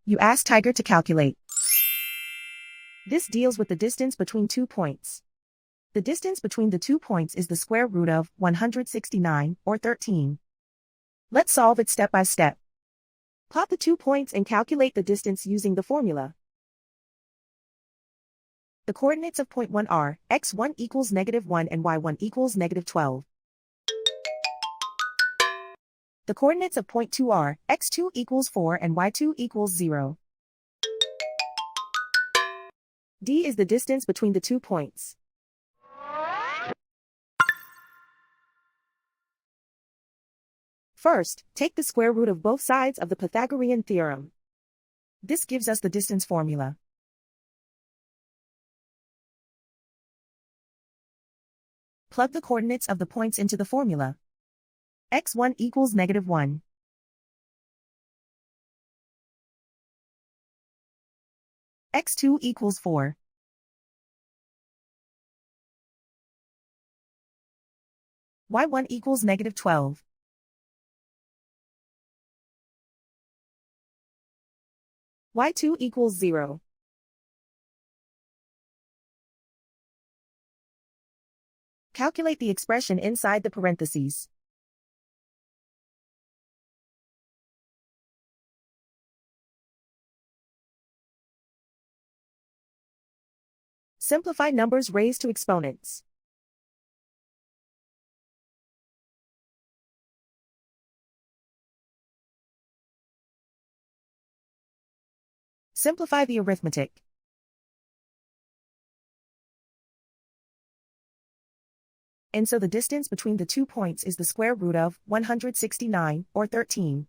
You ask Tiger to calculate. This deals with the distance between 2 points. The distance between the 2 points is the square root of 169, or 13. Let's solve it step by step. Plot the 2 points and calculate the distance using the formula. The coordinates of point 1 are x1 equals -1 and y1 equals -12. The coordinates of point 2 are x2 equals 4 and y2 equals 0. D is the distance between the 2 points. First, take the square root of both sides of the Pythagorean theorem. This gives us the distance formula. Plug the coordinates of the points into the formula. x1 equals -1. x2 equals 4. y1 equals -12. y2 equals 0. Calculate the expression inside the parentheses. Simplify numbers raised to exponents. Simplify the arithmetic. And so the distance between the 2 points is the square root of 169, or 13.